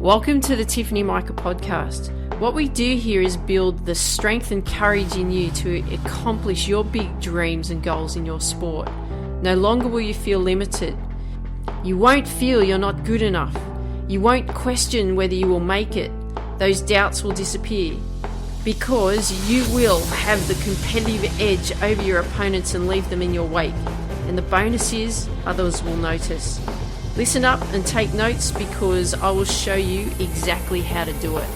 Welcome to the Tiffany Mika podcast. What we do here is build the strength and courage in you to accomplish your big dreams and goals in your sport. No longer will you feel limited. You won't feel you're not good enough. You won't question whether you will make it. Those doubts will disappear because you will have the competitive edge over your opponents and leave them in your wake. And the bonus is others will notice. Listen up and take notes because I will show you exactly how to do it.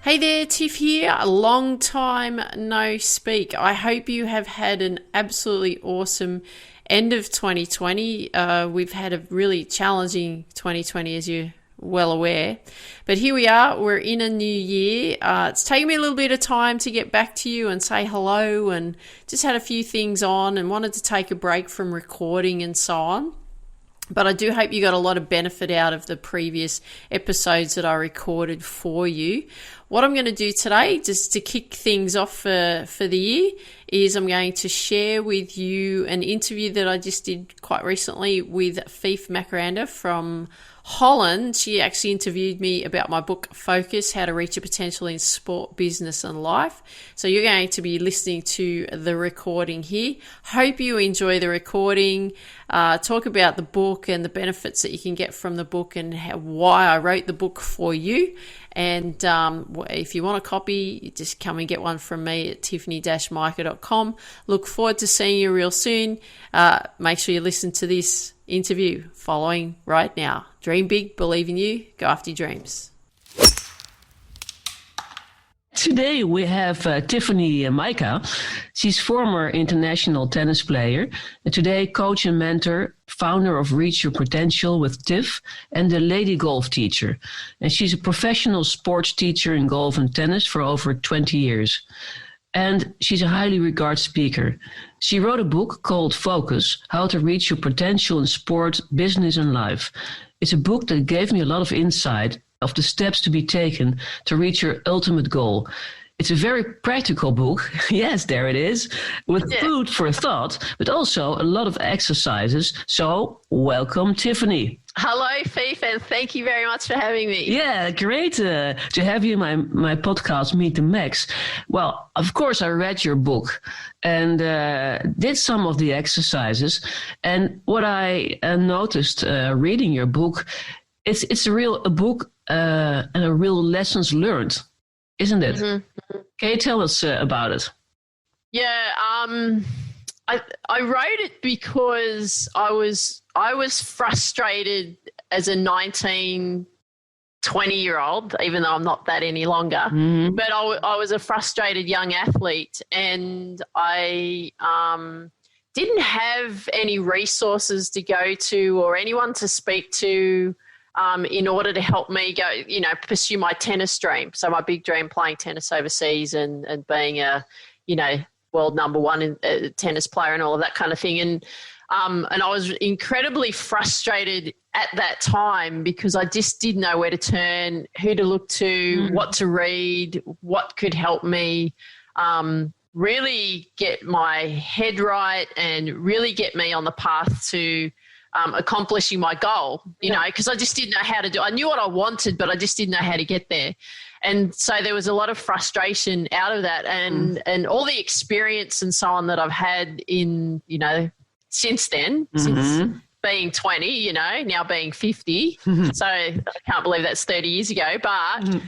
Hey there, Tiff here. A long time no speak. I hope you have had an absolutely awesome end of 2020. We've had a really challenging 2020, as you're well aware. But here we are. We're in a new year. It's taken me a little bit of time to get back to you and say hello, and just had a few things on and wanted to take a break from recording and so on. But I do hope you got a lot of benefit out of the previous episodes that I recorded for you. What I'm going to do today, just to kick things off for the year, is I'm going to share with you an interview that I just did quite recently with Fief Macrander from Holland. She actually interviewed me about my book, Focus, How to Reach Your Potential in Sport, Business and Life. So you're going to be listening to the recording here. Hope you enjoy the recording. Talk about the book and the benefits that you can get from the book and why I wrote the book for you. And if you want a copy, just come and get one from me at tiffany-mika.com. Look forward to seeing you real soon. Make sure you listen to this interview following right now. Dream big, believe in you, go after your dreams. Today we have Tiffany Mika. She's former international tennis player, and today coach and mentor, founder of Reach Your Potential with Tiff, and a lady golf teacher. And she's a professional sports teacher in golf and tennis for over 20 years. And she's a highly regarded speaker. She wrote a book called Focus, How to Reach Your Potential in Sport, Business and Life. It's a book that gave me a lot of insight of the steps to be taken to reach your ultimate goal. It's a very practical book. Yes, there it is, with food for thought, but also a lot of exercises. So welcome, Tiffany. Hello, Fief, and thank you very much for having me. Yeah, great to have you in my podcast, Meet the Max. Well, of course, I read your book and did some of the exercises. And what I noticed reading your book, it's a book and a real lessons learned, isn't it? Mm-hmm. Can you tell us about it? Yeah, I wrote it because I was frustrated as a 19, 20-year-old, even though I'm not that any longer. Mm-hmm. But I was a frustrated young athlete, and I didn't have any resources to go to or anyone to speak to in order to help me go, pursue my tennis dream. So my big dream, playing tennis overseas and being a, world number one tennis player and all of that kind of thing. And I was incredibly frustrated at that time because I just didn't know where to turn, who to look to, what to read, what could help me really get my head right and really get me on the path to accomplishing my goal, because I just didn't know how to do it. I knew what I wanted, but I just didn't know how to get there. And so there was a lot of frustration out of that and all the experience and so on that I've had in, since then, since being 20, now being 50. So I can't believe that's 30 years ago. But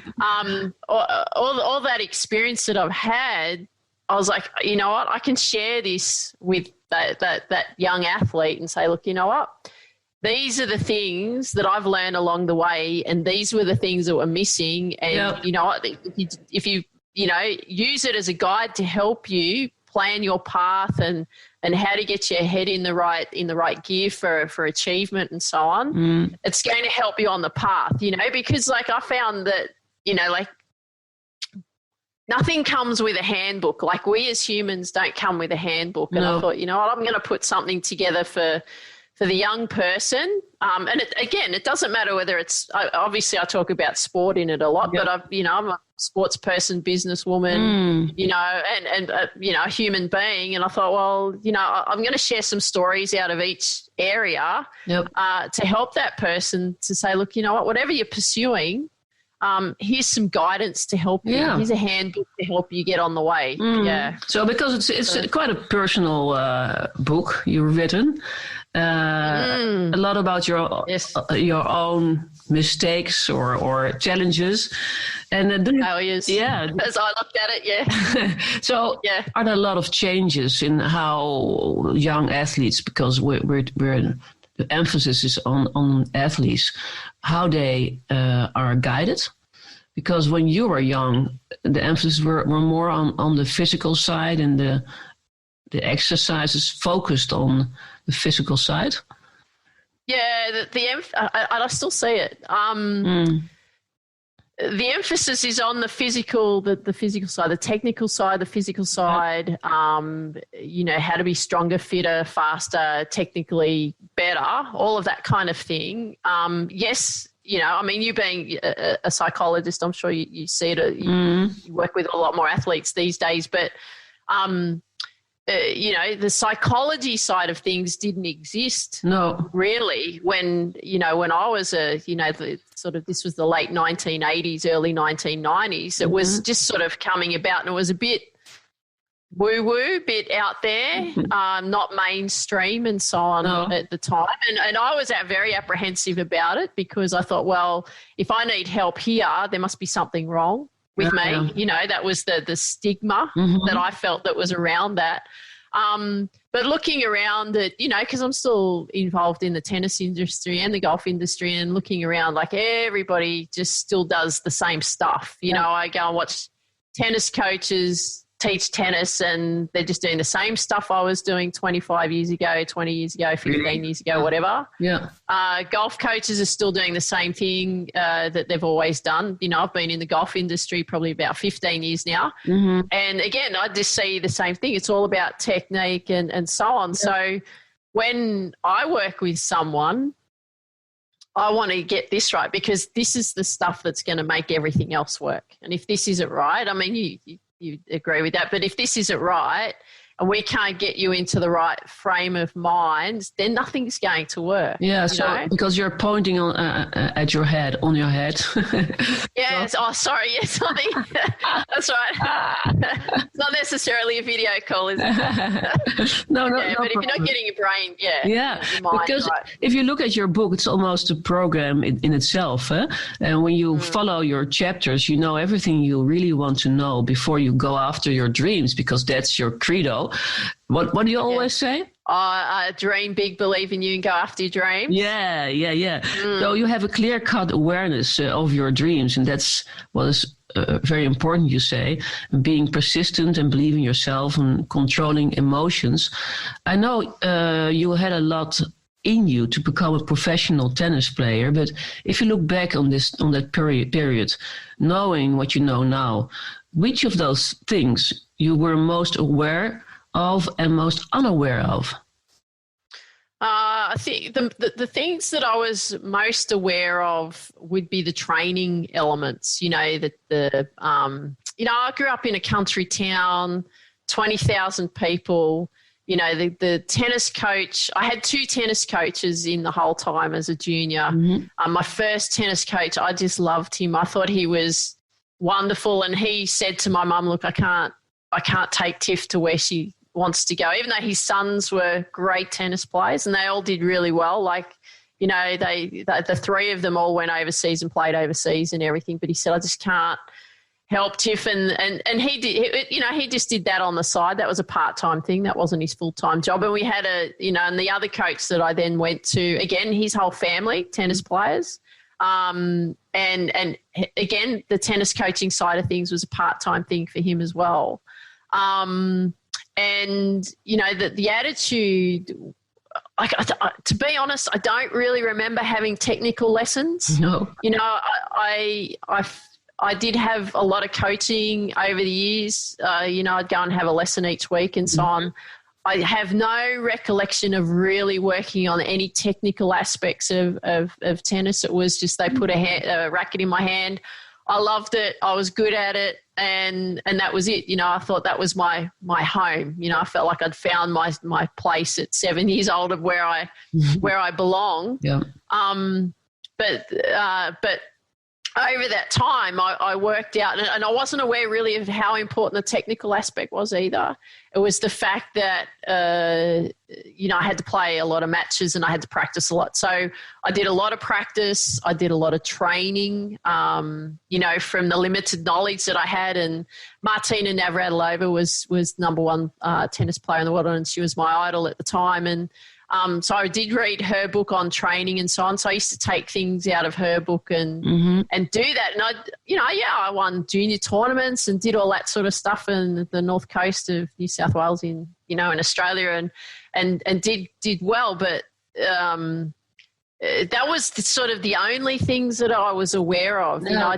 all that experience that I've had, I was like, you know what, I can share this with that young athlete and say, look, you know what? These are the things that I've learned along the way, and these were the things that were missing. And you know what? If you use it as a guide to help you plan your path and how to get your head in the right gear for achievement and so on, it's going to help you on the path. Because I found that nothing comes with a handbook. We as humans don't come with a handbook. And I thought, I'm going to put something together for for the young person. And it doesn't matter whether it's, obviously I talk about sport in it a lot, but I'm a sports person, businesswoman, and a human being. And I thought, well, I'm going to share some stories out of each area to help that person to say, look, you know what, whatever you're pursuing, here's some guidance to help you. Here's a handbook to help you get on the way. Yeah. So because it's quite a personal book you've written, a lot about your own mistakes or challenges, and as I looked at it, So are there a lot of changes in how young athletes, because the emphasis is on athletes, how they are guided? Because when you were young, the emphasis were more on the physical side, and the exercises focused on the physical side. Yeah, I still see it. The emphasis is on the physical, the physical side, the technical side, the physical side. How to be stronger, fitter, faster, technically better, all of that kind of thing. Yes. You being a psychologist, I'm sure you see it. You work with a lot more athletes these days, but, the psychology side of things didn't exist. No, really. When I was this was the late 1980s, early 1990s. It was just sort of coming about, and it was a bit woo-woo, bit out there, not mainstream and so on at the time. And I was very apprehensive about it, because I thought, well, if I need help here, there must be something wrong with me. That was the stigma that I felt that was around that. But looking around at, because I'm still involved in the tennis industry and the golf industry, and looking around, like everybody just still does the same stuff. I go and watch tennis coaches teach tennis, and they're just doing the same stuff I was doing 25 years ago, 20 years ago, 15 years ago, whatever. Yeah. Golf coaches are still doing the same thing that they've always done. I've been in the golf industry probably about 15 years now. And again, I just see the same thing. It's all about technique and so on. Yeah. So when I work with someone, I want to get this right, because this is the stuff that's going to make everything else work. And if this isn't right, you agree with that. But if this isn't right and we can't get you into the right frame of mind, then nothing's going to work. Yeah, because you're pointing on at your head, on your head. Yes. So. Oh, sorry. Yes, something. That's right. It's not necessarily a video call, is it? No, but problem. If you're not getting your brain, your mind, because if you look at your book, it's almost a program in itself. And when you follow your chapters, you know everything you really want to know before you go after your dreams, because that's your credo. What do you always say? Dream big, believe in you, and go after your dreams. Yeah. So you have a clear-cut awareness of your dreams, and that's what is very important, you say. Being persistent and believing yourself and controlling emotions. I know you had a lot in you to become a professional tennis player, but if you look back on that period, knowing what you know now, which of those things you were most aware of and most unaware of? I think the things that I was most aware of would be the training elements. I grew up in a country town, 20,000 people. The tennis coach, I had 2 tennis coaches in the whole time as a junior. My first tennis coach, I just loved him. I thought he was wonderful. And he said to my mum, look, I can't take Tiff to where she wants to go, even though his sons were great tennis players and they all did really well. The 3 of them all went overseas and played overseas and everything. But he said, I just can't help Tiff. And he did, he just did that on the side. That was a part-time thing. That wasn't his full-time job. And we had and the other coach that I then went to, again, his whole family, tennis players. And again, the tennis coaching side of things was a part-time thing for him as well. The attitude, to be honest, I don't really remember having technical lessons. No. I did have a lot of coaching over the years. I'd go and have a lesson each week and so on. I have no recollection of really working on any technical aspects of tennis. It was just they put a racket in my hand. I loved it. I was good at it, and that was it. I thought that was my home. I felt like I'd found my place at 7 years old of where I belong. Yeah. But over that time, I worked out, and I wasn't aware really of how important the technical aspect was either. It was the fact that, I had to play a lot of matches and I had to practice a lot. So I did a lot of practice. I did a lot of training, from the limited knowledge that I had. And Martina Navratilova was number one tennis player in the world, and she was my idol at the time. And so I did read her book on training and so on. So I used to take things out of her book and do that. And I won junior tournaments and did all that sort of stuff in the north coast of New South Wales in Australia and did well. But that was sort of the only things that I was aware of. Yeah. I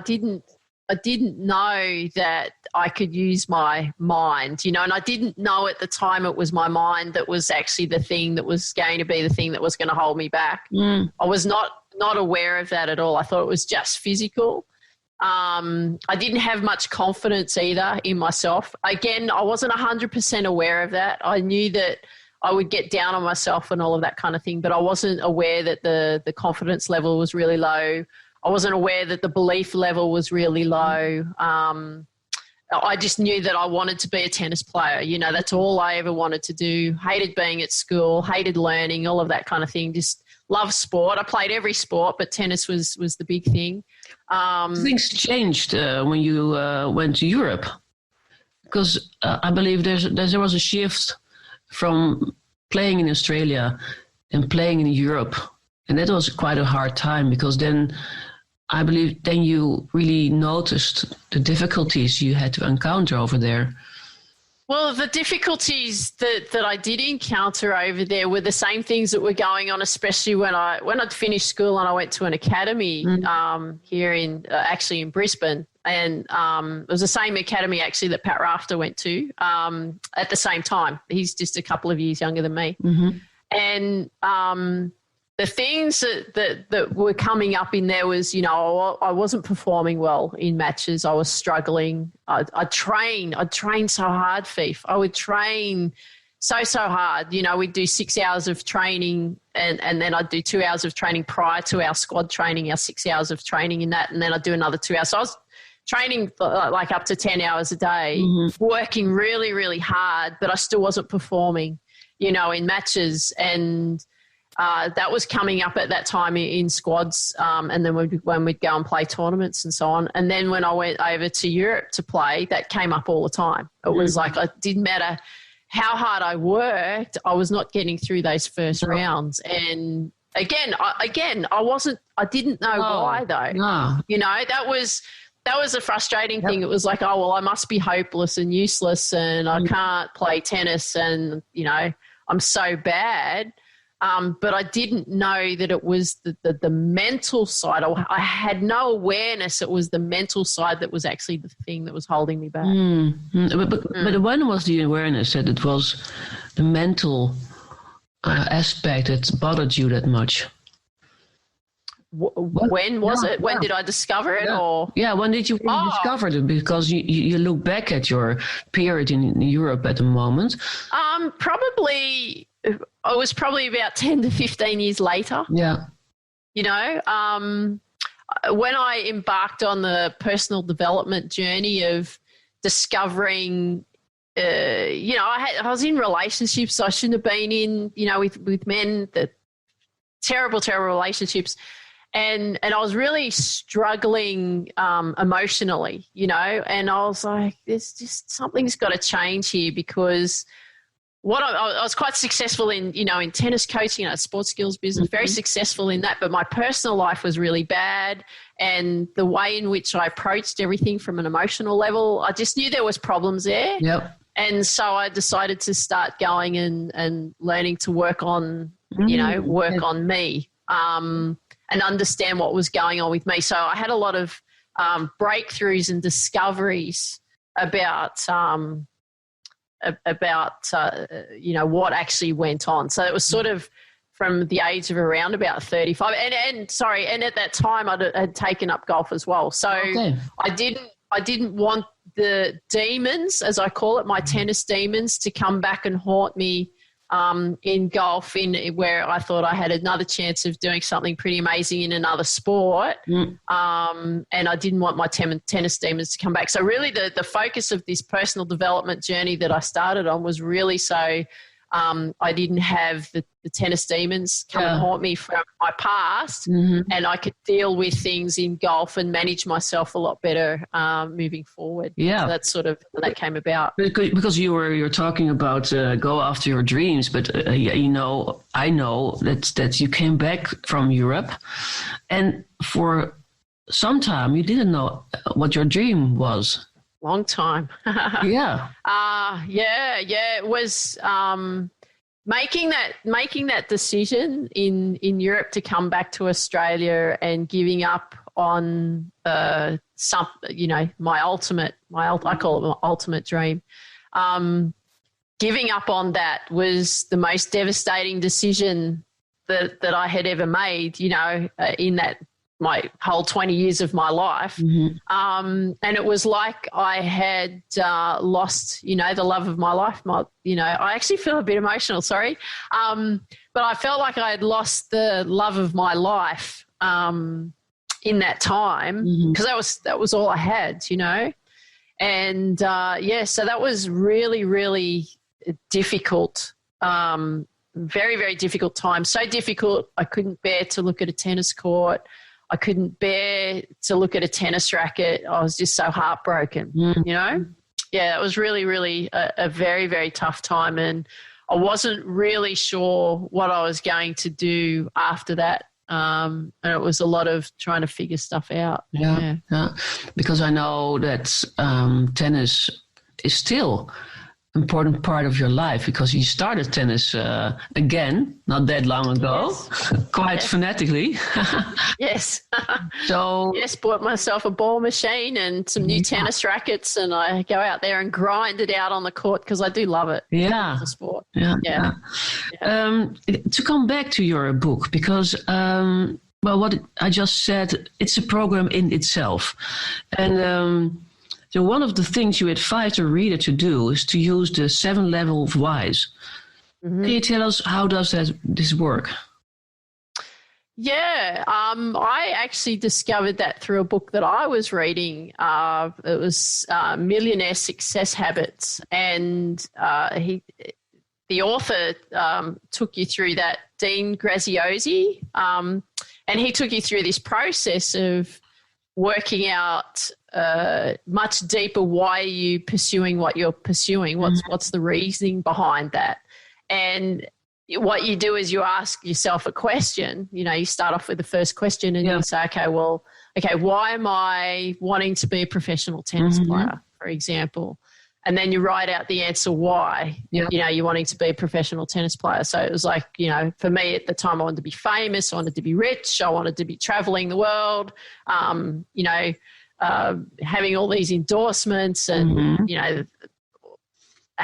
didn't know that I could use my mind, and I didn't know at the time it was my mind that was actually the thing that was going to be the thing that was going to hold me back. I was not aware of that at all. I thought it was just physical. I didn't have much confidence either in myself. Again, I wasn't 100% aware of that. I knew that I would get down on myself and all of that kind of thing, but I wasn't aware that the confidence level was really low. I wasn't aware that the belief level was really low. I just knew that I wanted to be a tennis player. That's all I ever wanted to do. Hated being at school, hated learning, all of that kind of thing. Just loved sport. I played every sport, but tennis was the big thing. Things changed when you went to Europe, because I believe there was a shift from playing in Australia and playing in Europe. And that was quite a hard time, because then I believe then you really noticed the difficulties you had to encounter over there. Well, the difficulties that I did encounter over there were the same things that were going on, especially when I'd finished school and I went to an academy here in Brisbane. And it was the same academy actually that Pat Rafter went to at the same time. He's just a couple of years younger than me. And the things that were coming up in there was, I wasn't performing well in matches. I was struggling. I'd train so hard, Fief. I would train so hard. We'd do 6 hours of training and then I'd do 2 hours of training prior to our squad training, our 6 hours of training in that, and then I'd do another 2 hours. So I was training like up to 10 hours a day, working really, really hard, but I still wasn't performing, in matches. And that was coming up at that time in squads, and then when we'd go and play tournaments and so on. And then when I went over to Europe to play, that came up all the time. It was like it didn't matter how hard I worked, I was not getting through those first rounds. And again, I didn't know why though. No. That was a frustrating thing. It was like, oh, well, I must be hopeless and useless and I can't play tennis and, I'm so bad. But I didn't know that it was the mental side. I had no awareness it was the mental side that was actually the thing that was holding me back. But when was the awareness that it was the mental aspect that bothered you that much? When was it? When did I discover it? When did you discover it? Because you look back at your period in Europe at the moment. I was probably about 10 to 15 years later. Yeah. When I embarked on the personal development journey of discovering, I was in relationships I shouldn't have been in, with men, that terrible relationships. And I was really struggling emotionally, and I was like, there's just something's got to change here, because I was quite successful in, in tennis coaching, sports skills business, very successful in that, but my personal life was really bad. And the way in which I approached everything from an emotional level, I just knew there was problems there. Yep. And so I decided to start going and learning to work on, on me. And understand what was going on with me. So I had a lot of breakthroughs and discoveries about about what actually went on. So it was sort of from the age of around about 35. And at that time I had taken up golf as well. So I didn't want the demons, as I call it, my tennis demons, to come back and haunt me in golf, where I thought I had another chance of doing something pretty amazing in another sport. And I didn't want my tennis demons to come back. So really the focus of this personal development journey that I started on was really so I didn't have the tennis demons come and haunt me from my past, and I could deal with things in golf and manage myself a lot better moving forward. Yeah, so that's sort of how that came about. Because you're talking about go after your dreams, but I know that you came back from Europe, and for some time you didn't know what your dream was. Long time. Yeah. It was making that decision in Europe to come back to Australia and giving up on I call it my ultimate dream. Giving up on that was the most devastating decision that I had ever made, in that my whole 20 years of my life. And it was like I had lost, the love of my life. I actually feel a bit emotional, sorry. But I felt like I had lost the love of my life in that time, because that was all I had, And, so that was really, really difficult, very, very difficult time. So difficult, I couldn't bear to look at a tennis court. I couldn't bear to look at a tennis racket. I was just so heartbroken, Yeah, it was really, really a very, very tough time. And I wasn't really sure what I was going to do after that. And it was a lot of trying to figure stuff out. Yeah. Because I know that tennis is still important part of your life, because you started tennis again not that long ago. Yes. Quite fanatically. Yes. So bought myself a ball machine and some new tennis rackets, and I go out there and grind it out on the court because I do love it. Yeah. It's a sport. Yeah. To come back to your book, because what I just said, it's a program in itself, and so one of the things you advise a reader to do is to use the 7 level of whys. Can you tell us how does this work? Yeah, I actually discovered that through a book that I was reading. It was Millionaire Success Habits, and the author took you through that, Dean Graziosi, and he took you through this process of working out much deeper, why are you pursuing what you're pursuing? What's the reasoning behind that? And what you do is you ask yourself a question. You start off with the first question and you say, okay, why am I wanting to be a professional tennis player, for example? And then you write out the answer why, you're wanting to be a professional tennis player. So it was like, for me at the time, I wanted to be famous, I wanted to be rich, I wanted to be traveling the world, having all these endorsements and,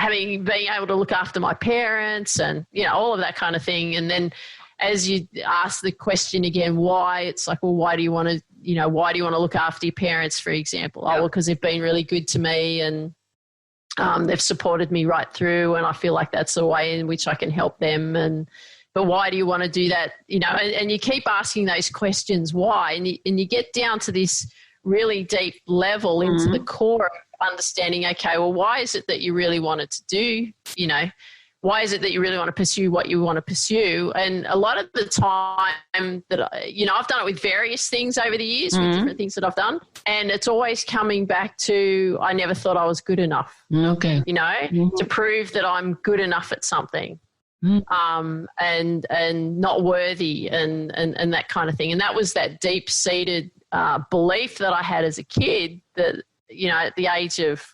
being able to look after my parents and, all of that kind of thing. And then as you ask the question again, why, it's like, well, why do you want to look after your parents, for example? Oh, well, because they've been really good to me and they've supported me right through, and I feel like that's the way in which I can help them. But why do you want to do that? And you keep asking those questions, why? And you get down to this really deep level into the core of understanding, okay, well, why is it that you really wanted to do, why is it that you really want to pursue what you want to pursue? And a lot of the time that, I've done it with various things over the years, with different things that I've done. And it's always coming back to, I never thought I was good enough, to prove that I'm good enough at something. And not worthy and that kind of thing. And that was that deep-seated belief that I had as a kid that, at the age of,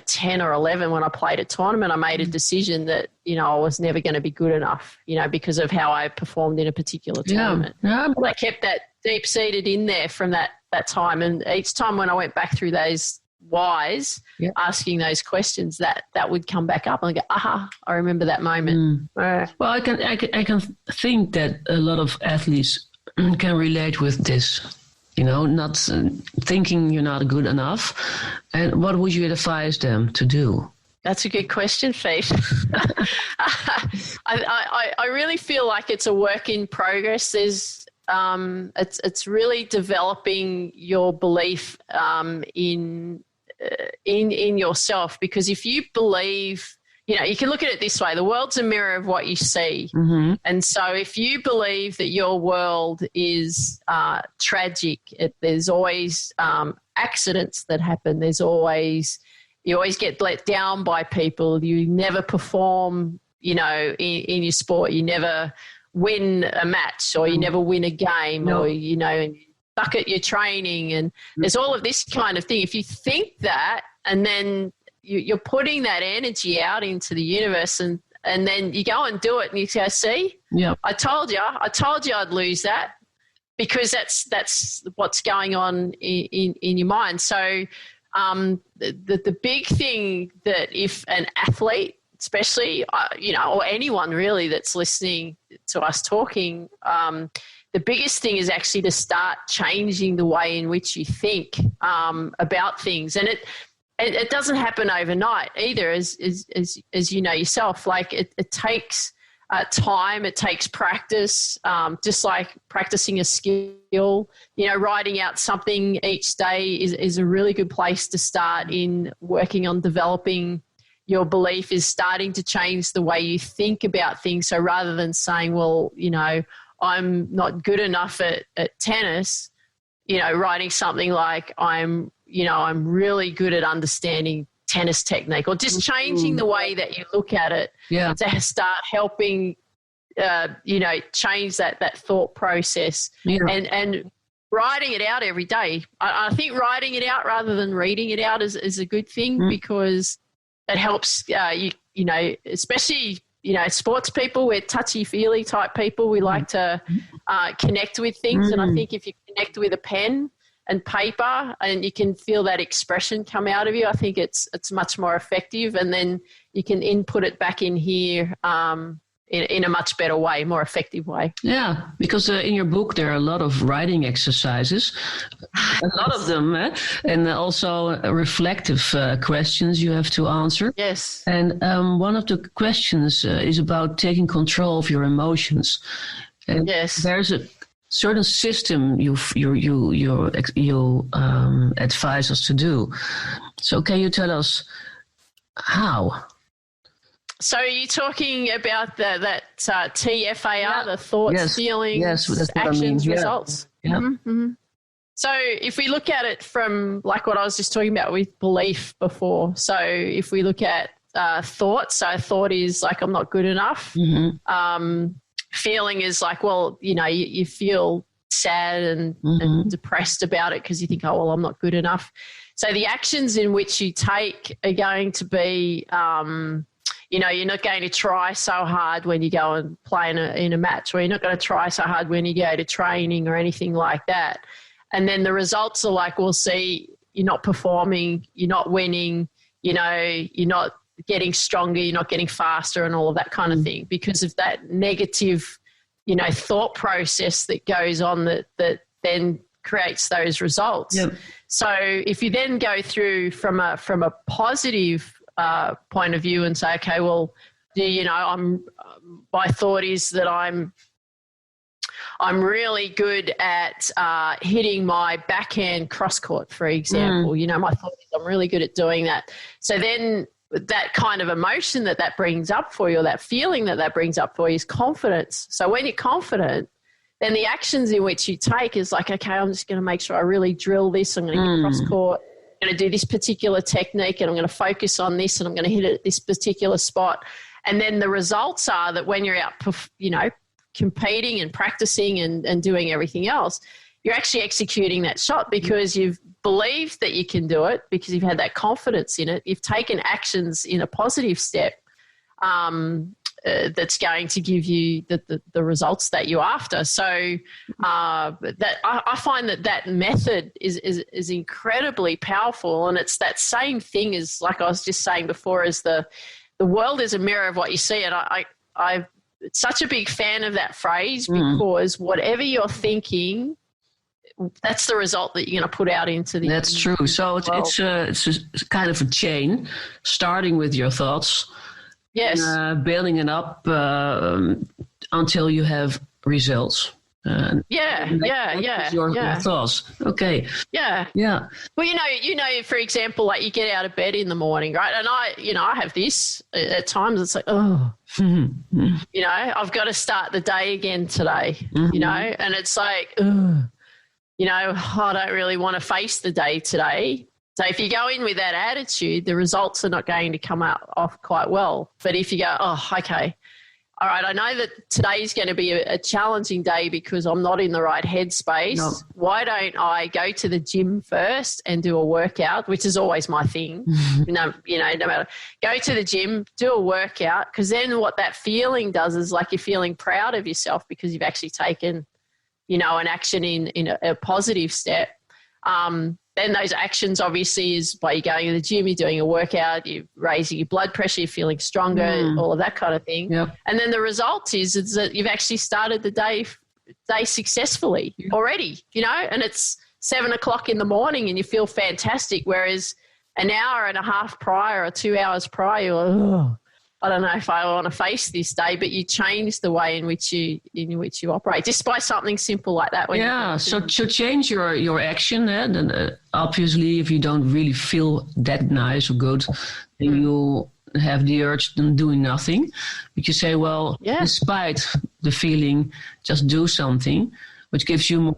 10 or 11 when I played a tournament, I made a decision that, I was never going to be good enough, because of how I performed in a particular tournament. But I kept that deep-seated in there from that time. And each time when I went back through those wise, asking those questions, that would come back up and I go, aha, I remember that moment. Well, I can think that a lot of athletes can relate with this, not thinking you're not good enough. And what would you advise them to do? That's a good question, Fief. I really feel like it's a work in progress. There's it's really developing your belief in yourself, because if you believe, you can look at it this way: the world's a mirror of what you see. Mm-hmm. And so if you believe that your world is tragic, there's always accidents that happen. You always get let down by people. You never perform, in your sport. You never win a match, or you never win a game, or, and you suck at your training. And there's all of this kind of thing. If you think that, and then you're putting that energy out into the universe, and then you go and do it, and you go, see, I told you I'd lose that, because that's what's going on in your mind. So the big thing that if an athlete, especially, or anyone really that's listening to us talking, the biggest thing is actually to start changing the way in which you think about things. And it doesn't happen overnight either, as you know yourself. Like it takes time, it takes practice, just like practicing a skill. Writing out something each day is a really good place to start in working on developing your belief, is starting to change the way you think about things. So rather than saying, well, I'm not good enough at tennis, writing something like I'm really good at understanding tennis technique, or just changing the way that you look at it to start helping, change that thought process, and writing it out every day. I think writing it out rather than reading it out is a good thing, because it helps, especially, sports people, we're touchy-feely type people. We like to connect with things. And I think if you connect with a pen and paper and you can feel that expression come out of you, I think it's much more effective. And then you can input it back in here in a much better way, more effective way. Yeah, because in your book there are a lot of writing exercises, a lot of them, and also reflective questions you have to answer. Yes. And one of the questions is about taking control of your emotions. And yes. There's a certain system you advise us to do. So can you tell us how? So you're talking about that TFAR, the thoughts, feelings, actions, results? Yeah. Mm-hmm. So if we look at it from like what I was just talking about with belief before, so if we look at thoughts, so thought is like I'm not good enough. Mm-hmm. Feeling is like, well, you feel sad and depressed about it because you think, oh, well, I'm not good enough. So the actions in which you take are going to be you're not going to try so hard when you go and play in a match, or you're not going to try so hard when you go to training or anything like that. And then the results are like, we'll see, you're not performing, you're not winning, you're not getting stronger, you're not getting faster and all of that kind of thing, because of that negative, thought process that goes on that then creates those results. Yep. So if you then go through from a positive point of view and say, okay, well, my thought is that I'm really good at hitting my backhand cross court, for example. My thought is I'm really good at doing that. So then that kind of emotion that brings up for you, or that feeling that brings up for you, is confidence. So when you're confident, then the actions in which you take is like, okay, I'm just going to make sure I really drill this. I'm going to hit cross court. I'm going to do this particular technique, and I'm going to focus on this, and I'm going to hit it at this particular spot. And then the results are that when you're out, competing and practicing and doing everything else, you're actually executing that shot because you've believed that you can do it, because you've had that confidence in it. You've taken actions in a positive step. that's going to give you the results that you're after. So that I find that method is incredibly powerful, and it's that same thing as, like I was just saying before, as the world is a mirror of what you see. And I'm such a big fan of that phrase, because whatever you're thinking, that's the result that you're going to put out into the. That's true. So it's a kind of a chain, starting with your thoughts. Yes. Building it up until you have results. Your thoughts. Okay. Yeah. Yeah. Well, you know, for example, like you get out of bed in the morning, right? And I have this at times. It's like, I've got to start the day again today, and it's like, I don't really want to face the day today. So if you go in with that attitude, the results are not going to come out off quite well. But if you go, okay, all right, I know that today is going to be a challenging day because I'm not in the right headspace. No. Why don't I go to the gym first and do a workout, which is always my thing. No matter. Go to the gym, do a workout, because then what that feeling does is like you're feeling proud of yourself because you've actually taken, an action in a positive step. Then those actions obviously is by you going to the gym, you're doing a workout, you're raising your blood pressure, you're feeling stronger, all of that kind of thing. Yep. And then the result is that you've actually started the day successfully already, and it's 7:00 in the morning and you feel fantastic. Whereas an hour and a half prior or 2 hours prior, you're like, I don't know if I want to face this day, but you change the way in which you operate just by something simple like that. So change your action, and obviously, if you don't really feel that nice or good, then you have the urge to doing nothing. But you say, well, despite the feeling, just do something, which gives you more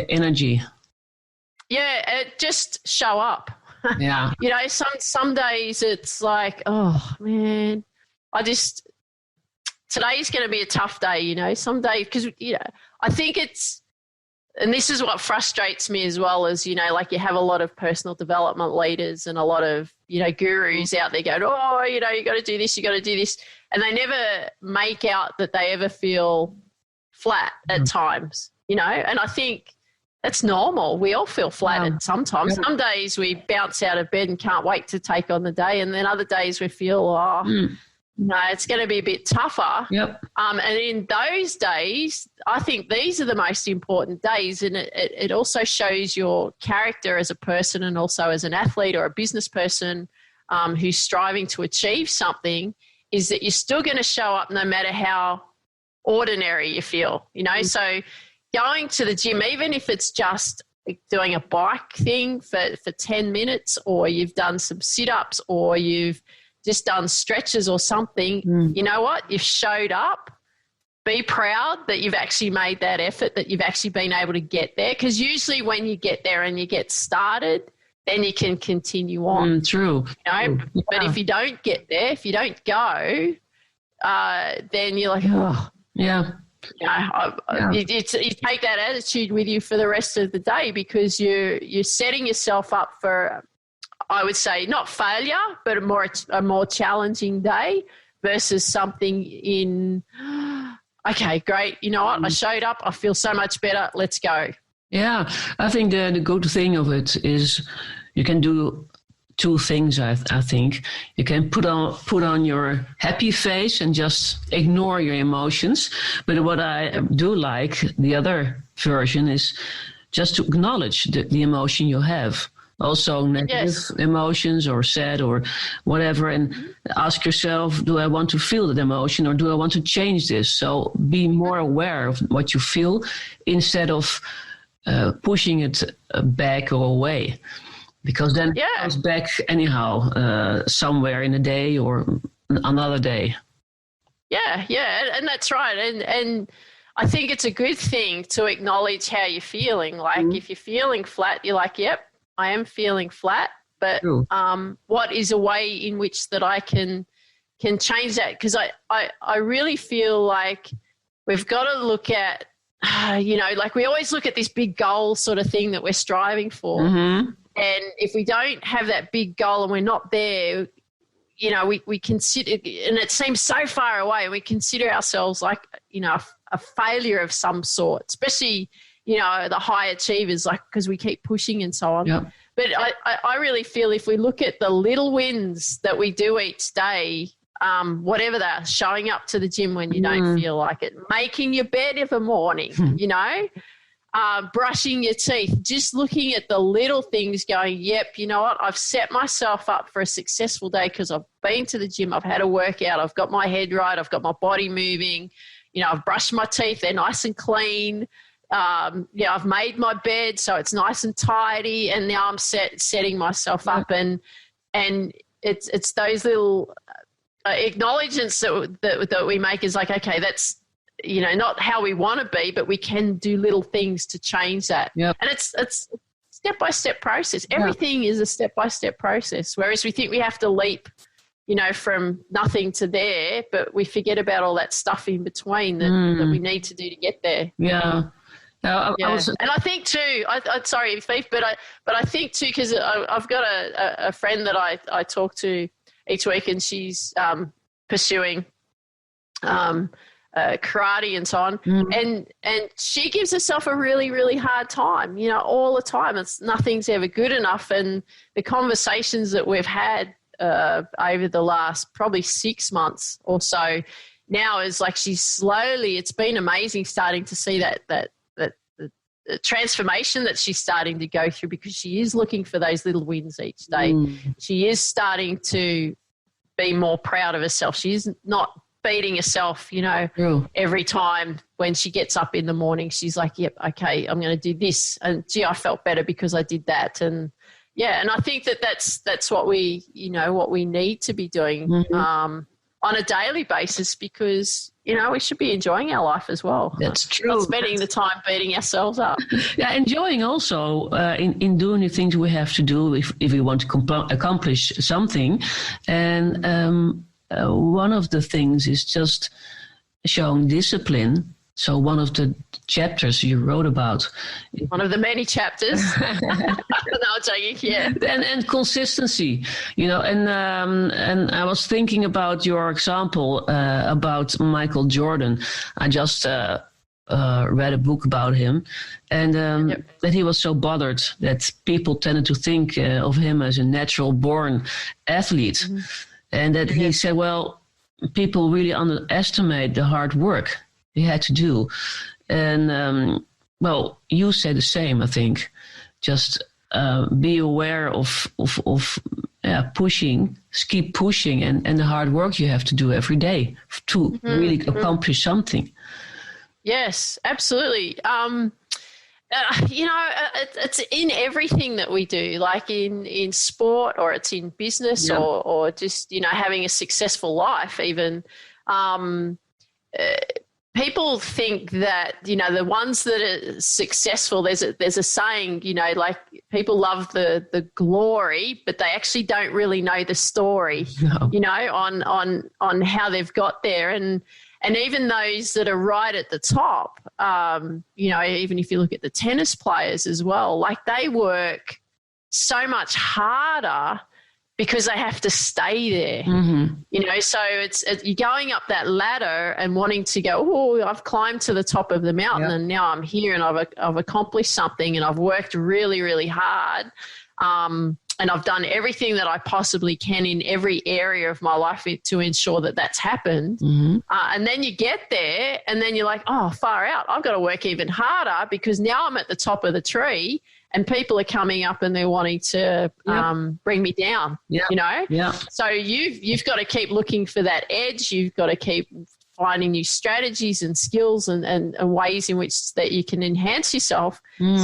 energy. Yeah, just show up. Yeah. Some days it's like, oh man, today's going to be a tough day, some days, because, I think and this is what frustrates me as well, is, like you have a lot of personal development leaders and a lot of, gurus out there going, you got to do this, you got to do this. And they never make out that they ever feel flat at times, and I think that's normal. We all feel flat sometimes. Some days we bounce out of bed and can't wait to take on the day. And then other days we feel, it's going to be a bit tougher. Yep. And in those days, I think these are the most important days. And it also shows your character as a person and also as an athlete or a business person who's striving to achieve something, is that you're still going to show up no matter how ordinary you feel, So going to the gym, even if it's just doing a bike thing for 10 minutes, or you've done some sit-ups, or you've just done stretches or something, you know what? You've showed up. Be proud that you've actually made that effort, that you've actually been able to get there. Because usually when you get there and you get started, then you can continue on. True. But if you don't get there, if you don't go, then you're like, Yeah. You take that attitude with you for the rest of the day, because you're setting yourself up for, I would say, not failure, but a more challenging day versus something in, okay, great, you know what, I showed up, I feel so much better, let's go. Yeah, I think the good thing of it is you can do two things. I think you can put on your happy face and just ignore your emotions. But what I do like, the other version, is just to acknowledge the emotion you have. Also negative emotions or sad or whatever, and ask yourself, do I want to feel that emotion or do I want to change this? So be more aware of what you feel instead of pushing it back or away, because then it comes back anyhow, somewhere in a day or another day. Yeah, and that's right. And I think it's a good thing to acknowledge how you're feeling. Like if you're feeling flat, you're like, yep, I am feeling flat, but what is a way in which that I can change that? Because I really feel like we've got to look at, like we always look at this big goal sort of thing that we're striving for. And if we don't have that big goal and we're not there, we consider, and it seems so far away, and we consider ourselves like, a failure of some sort, especially, the high achievers, like, because we keep pushing and so on. Yep. But I really feel if we look at the little wins that we do each day, whatever they are, showing up to the gym when you don't feel like it, making your bed of a morning, brushing your teeth, just looking at the little things going, yep, you know what, I've set myself up for a successful day because I've been to the gym, I've had a workout, I've got my head right, I've got my body moving, I've brushed my teeth, they're nice and clean. I've made my bed so it's nice and tidy, and now I'm setting myself up, and it's those little acknowledgements that we make is like, okay, that's not how we want to be, but we can do little things to change that. Yep. And it's step-by-step process. Everything is a step-by-step process, whereas we think we have to leap from nothing to there, but we forget about all that stuff in between that we need to do to get there. Yeah. And I think too, sorry, Fief, but I think too, because I've got a friend that I talk to each week, and she's pursuing karate and so on, and she gives herself a really, really hard time, all the time. Nothing's ever good enough, and the conversations that we've had over the last probably 6 months or so now is like it's been amazing starting to see that transformation that she's starting to go through, because she is looking for those little wins each day. She is starting to be more proud of herself. She is not beating herself, every time when she gets up in the morning. She's like, yep, okay, I'm going to do this. And gee, I felt better because I did that. And yeah, and I think that's what we need to be doing on a daily basis, because, we should be enjoying our life as well. That's true. Not spending the time beating ourselves up. Yeah, enjoying also in doing the things we have to do if we want to accomplish something. And one of the things is just showing discipline. So one of the chapters you wrote about. One of the many chapters. Yeah. And consistency, and I was thinking about your example about Michael Jordan. I just read a book about him, and that he was so bothered that people tended to think of him as a natural born athlete. And that he said, well, people really underestimate the hard work he had to do. And, you say the same, I think. Just be aware of pushing, keep pushing, and the hard work you have to do every day to really accomplish something. Yes, absolutely. It's in everything that we do, like in sport, or it's in business, or just, having a successful life even. People think that, the ones that are successful, there's a saying, like people love the glory, but they actually don't really know the story, on how they've got there. And even those that are right at the top, even if you look at the tennis players as well, like they work so much harder because they have to stay there, so it's you're going up that ladder and wanting to go, oh, I've climbed to the top of the mountain and now I'm here and I've accomplished something and I've worked really, really hard. And I've done everything that I possibly can in every area of my life to ensure that that's happened. And then you get there and then you're like, oh, far out. I've got to work even harder because now I'm at the top of the tree and people are coming up and they're wanting to bring me down, So you've got to keep looking for that edge. You've got to keep finding new strategies and skills and ways in which that you can enhance yourself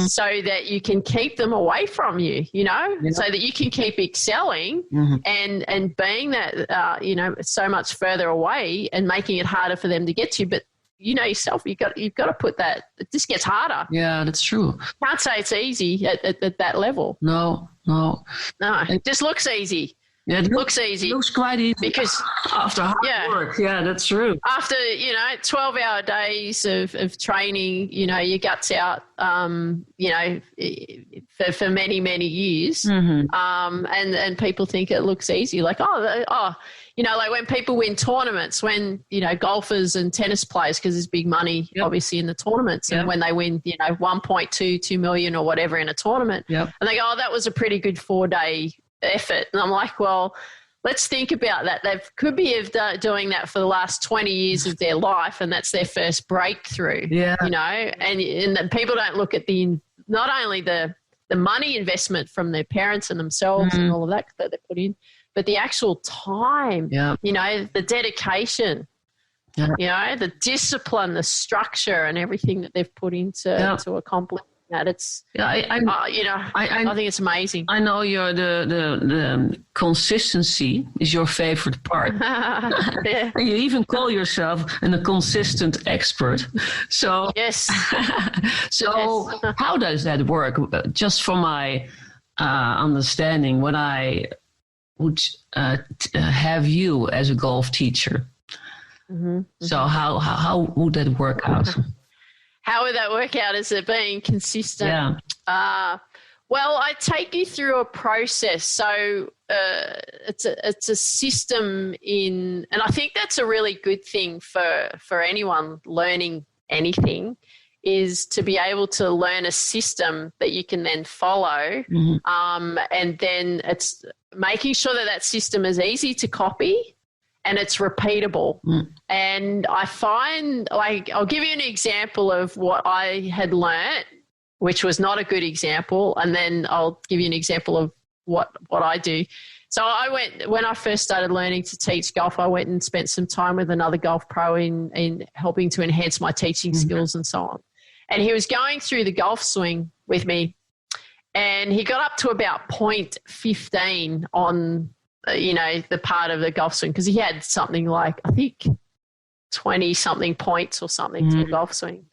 so that you can keep them away from you, so that you can keep excelling and being that, so much further away and making it harder for them to get to you. But yourself, you've got to put that, it just gets harder. Yeah, that's true. Can't say it's easy at that level. No. It just looks easy. Yeah, it looks easy. Looks quite easy because after hard work. Yeah, that's true. After 12-hour days of training, your guts out, for many, many years, and people think it looks easy. Like like when people win tournaments, when golfers and tennis players, because there's big money obviously in the tournaments, and when they win 1.2 million or whatever in a tournament, and they go, that was a pretty good 4-day effort. And I'm like, well, let's think about that. They could be doing that for the last 20 years of their life, and that's their first breakthrough. And people don't look at not only the money investment from their parents and themselves and all of that they put in, but the actual time, the dedication, the discipline, the structure, and everything that they've put into to accomplish that. It's I think it's amazing. I know the consistency is your favorite part. And you even call yourself a consistent expert. So yes. So how does that work? Just for my understanding, when I would have you as a golf teacher, so how would that work out? How would that work out? Is it being consistent? Yeah. Well, I take you through a process. So it's a system and I think that's a really good thing for anyone learning anything, is to be able to learn a system that you can then follow. And then it's making sure that system is easy to copy and it's repeatable. And I find, I'll give you an example of what I had learnt, which was not a good example, and then I'll give you an example of what I do. So when I first started learning to teach golf, I went and spent some time with another golf pro in helping to enhance my teaching skills and so on. And he was going through the golf swing with me, and he got up to about point 15 on the part of the golf swing, because he had something like, I think, 20-something points or something to the golf swing.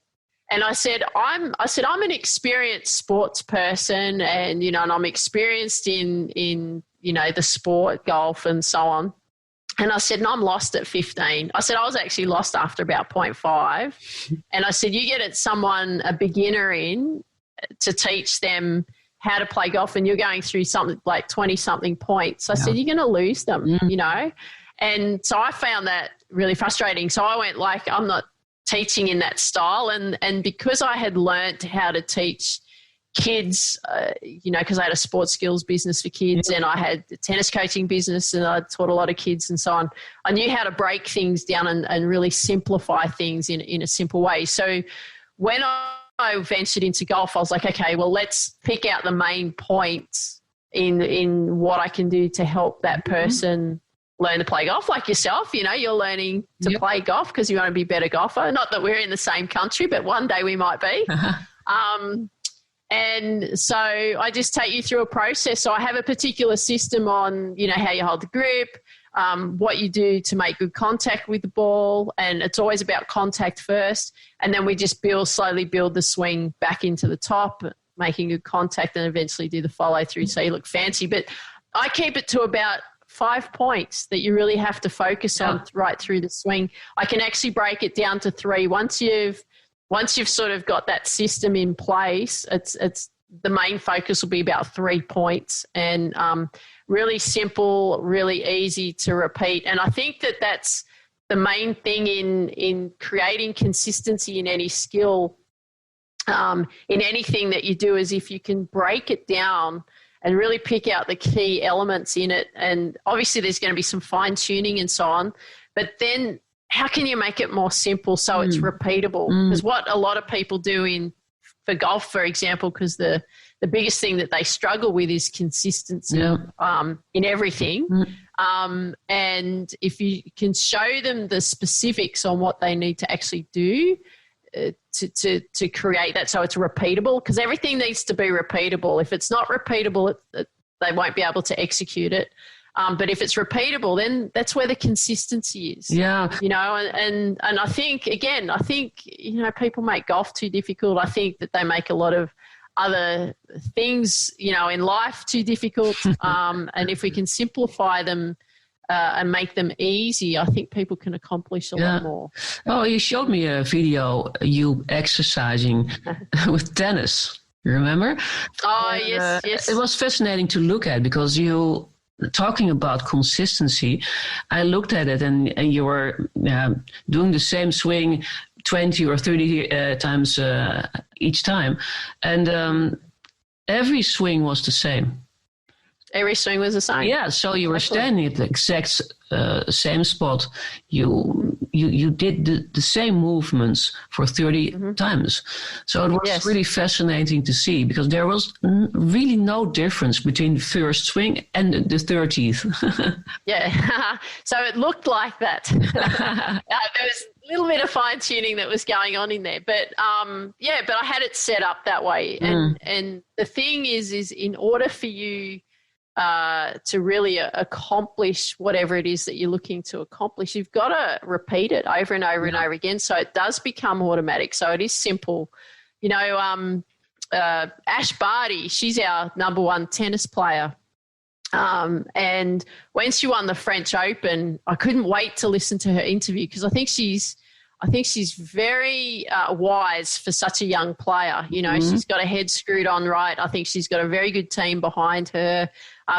And I said, I'm an experienced sports person, and and I'm experienced in the sport, golf, and so on. And I said, no, I'm lost at 15. I said, I was actually lost after about 0.5. And I said, you get a beginner in to teach them how to play golf, and you're going through something like 20-something points. I said, you're going to lose them, And so I found that really frustrating. So I went I'm not teaching in that style. And because I had learnt how to teach kids, because I had a sports skills business for kids and I had a tennis coaching business and I taught a lot of kids and so on, I knew how to break things down and really simplify things in a simple way. So when I ventured into golf, I was like, okay, well, let's pick out the main points in what I can do to help that person learn to play golf, like yourself. You're learning to play golf because you want to be a better golfer. Not that we're in the same country, but one day we might be. And so I just take you through a process. So I have a particular system on, how you hold the grip, what you do to make good contact with the ball, and it's always about contact first. And then we just slowly build the swing back into the top, making good contact, and eventually do the follow through so you look fancy. But I keep it to about 5 points that you really have to focus on right through the swing. I can actually break it down to 3. Once you've sort of got that system in place, it's the main focus will be about 3 points, and really simple, really easy to repeat. And I think that's the main thing in creating consistency in any skill, in anything that you do, is if you can break it down and really pick out the key elements in it. And obviously there's going to be some fine tuning and so on, but then how can you make it more simple so it's repeatable? Because what a lot of people do for golf, for example, because the biggest thing that they struggle with is consistency in everything. And if you can show them the specifics on what they need to actually do to create that so it's repeatable, because everything needs to be repeatable. If it's not repeatable, they won't be able to execute it. But if it's repeatable, then that's where the consistency is. Yeah. And I think people make golf too difficult. I think that they make a lot of other things, in life too difficult. And if we can simplify them and make them easy, I think people can accomplish a lot more. Oh, you showed me a video, you exercising with tennis. You remember? Oh, yes. It was fascinating to look at because you talking about consistency. I looked at it and you were doing the same swing 20 or 30 times each time. And every swing was the same. Every swing was the same. Yeah, so you were standing at the exact same spot. You did the same movements for 30 times. So it was really fascinating to see because there was really no difference between the first swing and the 30th. Yeah, so it looked like that. There was a little bit of fine tuning that was going on in there, but but I had it set up that way. And the thing is in order for you to really accomplish whatever it is that you're looking to accomplish, you've got to repeat it over and over and over again. So it does become automatic. So it is simple. Ash Barty, she's our number one tennis player. And when she won the French Open, I couldn't wait to listen to her interview because I think she's very wise for such a young player. She's got her head screwed on right. I think she's got a very good team behind her,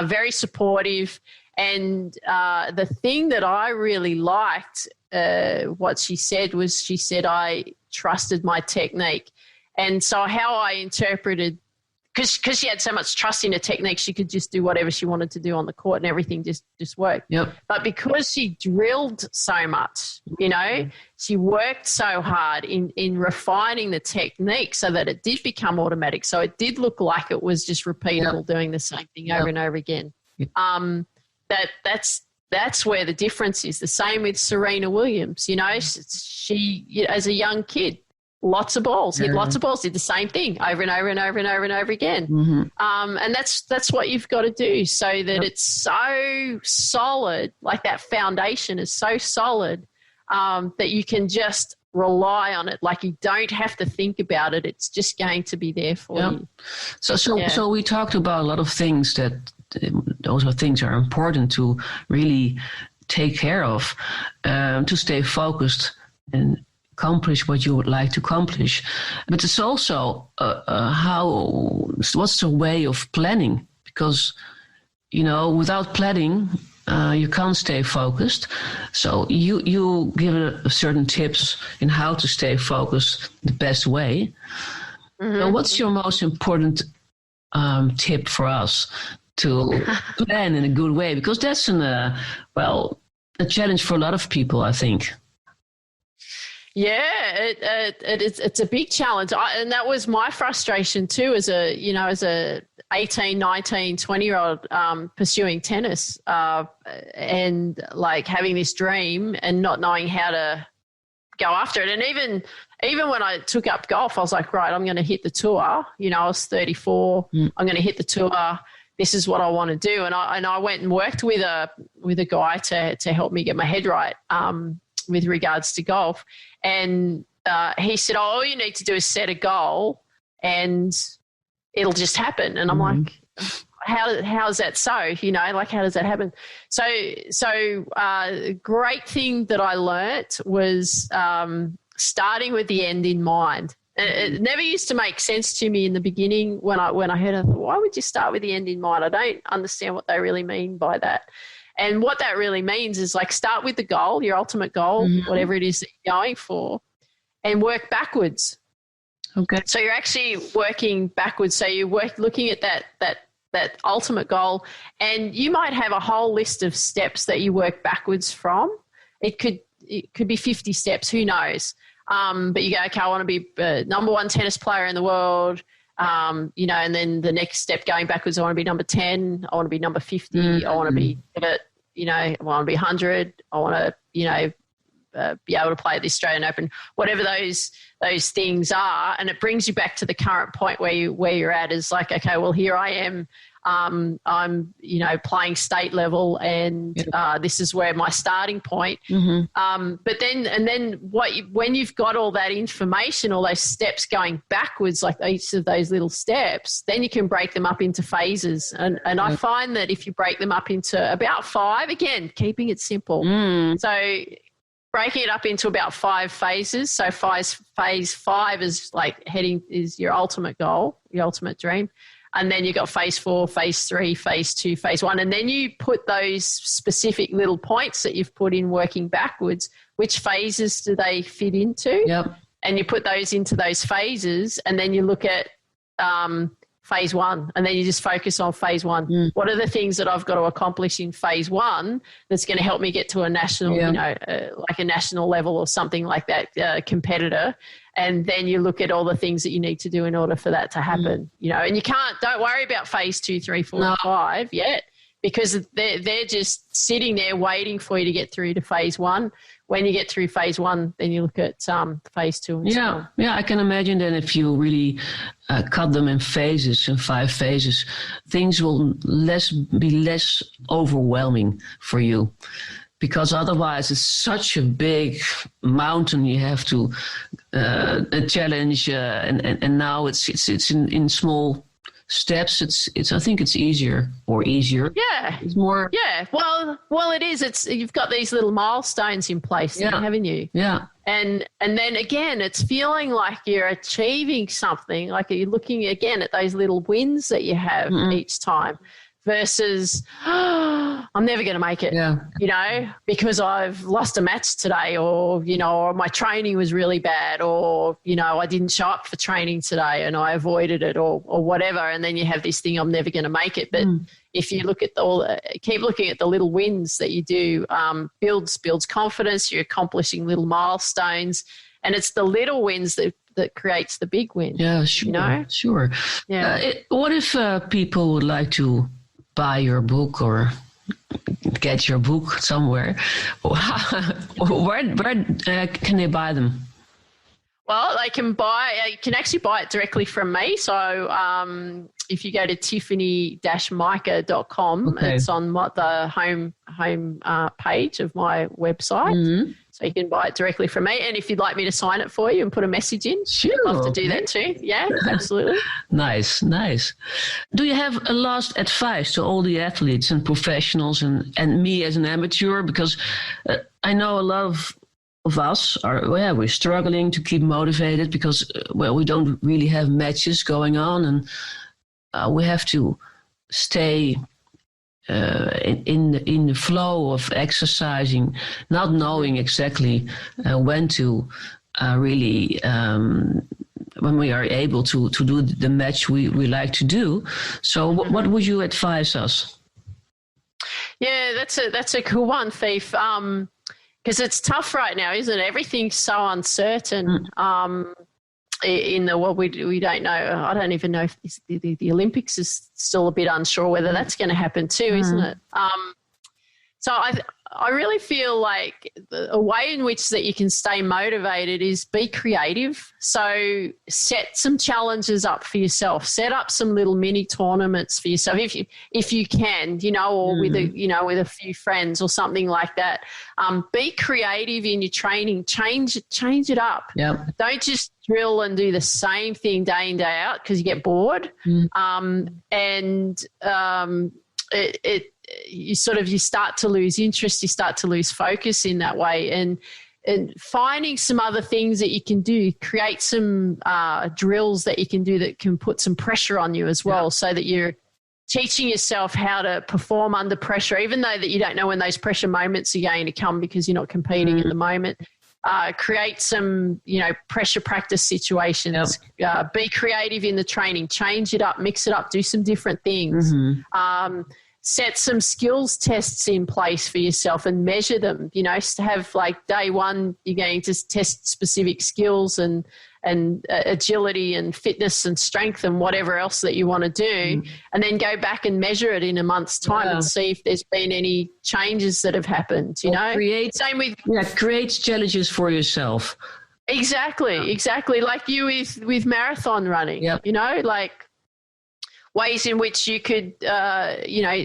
very supportive. And the thing that I really liked, what she said was, I trusted my technique. And so how I interpreted, because she had so much trust in her technique, she could just do whatever she wanted to do on the court and everything just worked. Yep. But because she drilled so much, she worked so hard in refining the technique so that it did become automatic. So it did look like it was just repeatable, doing the same thing over and over again. That's where the difference is. The same with Serena Williams. She as a young kid, lots of balls, hit lots of balls, did the same thing over and over and over and over and over again. And that's what you've got to do so that it's so solid, like that foundation is so solid that you can just rely on it. Like you don't have to think about it. It's just going to be there for you. So we talked about a lot of things that those are things are important to really take care of, to stay focused and accomplish what you would like to accomplish. But it's also what's the way of planning? Because, without planning, you can't stay focused. So you give a certain tips in how to stay focused the best way. So what's your most important tip for us to plan in a good way? Because that's a challenge for a lot of people, I think. Yeah, it's a big challenge. And that was my frustration too as a 18, 19, 20-year-old pursuing tennis and like having this dream and not knowing how to go after it. And even when I took up golf, I was like, right, I'm going to hit the tour. I was 34. I'm going to hit the tour. This is what I want to do. And I went and worked with a guy to help me get my head right with regards to golf. And he said, all you need to do is set a goal and it'll just happen. And I'm like, how is that so? How does that happen? So great thing that I learnt was starting with the end in mind. It never used to make sense to me in the beginning when I heard it. I thought, why would you start with the end in mind? I don't understand what they really mean by that. And what that really means is like start with the goal, your ultimate goal, whatever it is that you're going for, and work backwards. Okay. So you're actually working backwards. So you work looking at that ultimate goal, and you might have a whole list of steps that you work backwards from. It could be 50 steps, who knows? But you go, okay, I want to be number one tennis player in the world. And then the next step going backwards, I want to be number 10. I want to be number 50. I want to be, I want to be 100. I want to, be able to play at the Australian Open, whatever those things are. And it brings you back to the current point where you're at is like, okay, well, here I am. I'm, playing state level, and this is where my starting point. But then when you've got all that information, all those steps going backwards, like each of those little steps, then you can break them up into phases. And I find that if you break them up into about 5, again, keeping it simple. So breaking it up into about 5 phases. So phase 5 is like is your ultimate goal, your ultimate dream. And then you've got phase 4, phase 3, phase 2, phase 1. And then you put those specific little points that you've put in working backwards, which phases do they fit into? Yep. And you put those into those phases, and then you look at phase 1, and then you just focus on phase 1. What are the things that I've got to accomplish in phase 1 that's going to help me get to a national, like a national level or something like that, competitor? And then you look at all the things that you need to do in order for that to happen, and you don't worry about phase 2, 3, 4, and 5 yet, because they're just sitting there waiting for you to get through to phase 1. When you get through phase 1, then you look at phase 2 and so on. Yeah, I can imagine that if you really cut them in phases, in 5 phases, things will be less overwhelming for you. Because otherwise it's such a big mountain you have to challenge, and now it's in small steps. I think it's easier. Yeah, it's more. Yeah, well, it is. You've got these little milestones in place, haven't you? Yeah. And then again, it's feeling like you're achieving something. Like you're looking again at those little wins that you have each time. Versus, I'm never going to make it, because I've lost a match today, or my training was really bad, or, I didn't show up for training today and I avoided it, or whatever. And then you have this thing, I'm never going to make it. But if you look at keep looking at the little wins that you do, builds confidence, you're accomplishing little milestones, and it's the little wins that creates the big win. Yeah, sure. Sure. Yeah. What if people would like to buy your book or get your book somewhere? Where can they buy them? Well, you can actually buy it directly from me. So if you go to tiffany-mika.com, it's on the home page of my website. So you can buy it directly from me. And if you'd like me to sign it for you and put a message in, sure, I'd love to do that too. Yeah, absolutely. Nice. Do you have a last advice to all the athletes and professionals and me as an amateur? Because I know a lot of us we're struggling to keep motivated because, we don't really have matches going on, and we have to stay in the flow of exercising, not knowing exactly when to really when we are able to do the match we like to do. So what would you advise us? Yeah, that's a cool one, Fief. Because it's tough right now, isn't it? Everything's so uncertain. In the world, we don't know. I don't even know if the Olympics is still a bit unsure whether that's going to happen too, isn't it? So I really feel like a way in which that you can stay motivated is be creative. So set some challenges up for yourself. Set up some little mini tournaments for yourself if you can, or with a few friends or something like that. Be creative in your training. Change it up. Yep. Don't just drill and do the same thing day in, day out because you get bored. You start to lose interest, you start to lose focus in that way, and finding some other things that you can do, create some drills that you can do that can put some pressure on you as well, so that you're teaching yourself how to perform under pressure, even though that you don't know when those pressure moments are going to come because you're not competing at the moment. Create some, pressure practice situations. Be creative in the training, change it up, mix it up, do some different things. Set some skills tests in place for yourself and measure them, to have like day one, you're going to test specific skills and agility and fitness and strength and whatever else that you want to do, and then go back and measure it in a month's time and see if there's been any changes that have happened, Same with... create challenges for yourself. Exactly. Like you with marathon running, like ways in which you could,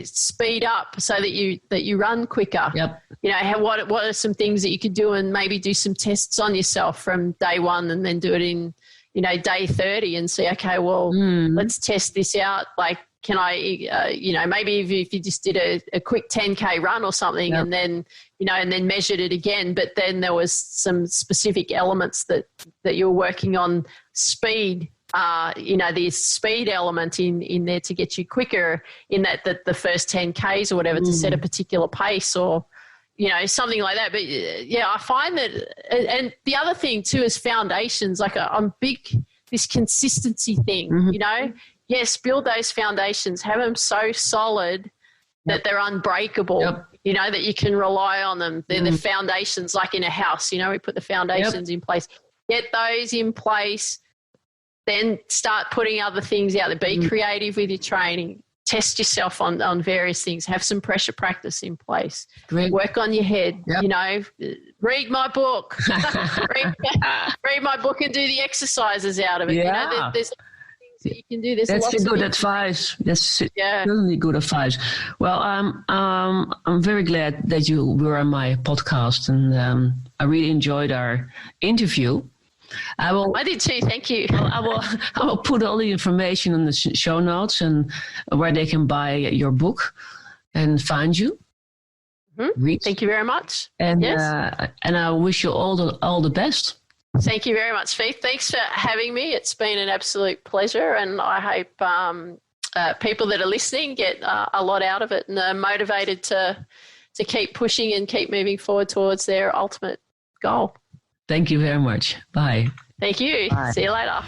speed up so that you run quicker. Yep. What are some things that you could do, and maybe do some tests on yourself from day 1 and then do it in, day 30 and see, okay, well, let's test this out. Like, can I, maybe if you just did a quick 10K run or something, and then, and then measured it again, but then there was some specific elements that you're working on, speed, the speed element in there to get you quicker in that the first 10Ks or whatever, to set a particular pace or, something like that. But I find that, and the other thing too is foundations. Like I'm big, this consistency thing, Yes, build those foundations, have them so solid that they're unbreakable, that you can rely on them. They're the foundations, like in a house, we put the foundations in place. Get those in place, then start putting other things out there. Be creative with your training. Test yourself on various things. Have some pressure practice in place. Great. Work on your head, read my book. read my book and do the exercises out of it. Yeah. There's that you can do. There's That's lots good of advice. That's certainly good advice. Well, I'm very glad that you were on my podcast, and I really enjoyed our interview. I did too. Thank you. I will put all the information in the show notes and where they can buy your book and find you. Read. Thank you very much. And and I wish you all the best. Thank you very much, Fief. Thanks for having me. It's been an absolute pleasure, and I hope people that are listening get a lot out of it and are motivated to keep pushing and keep moving forward towards their ultimate goal. Thank you very much. Bye. Thank you. Bye. See you later.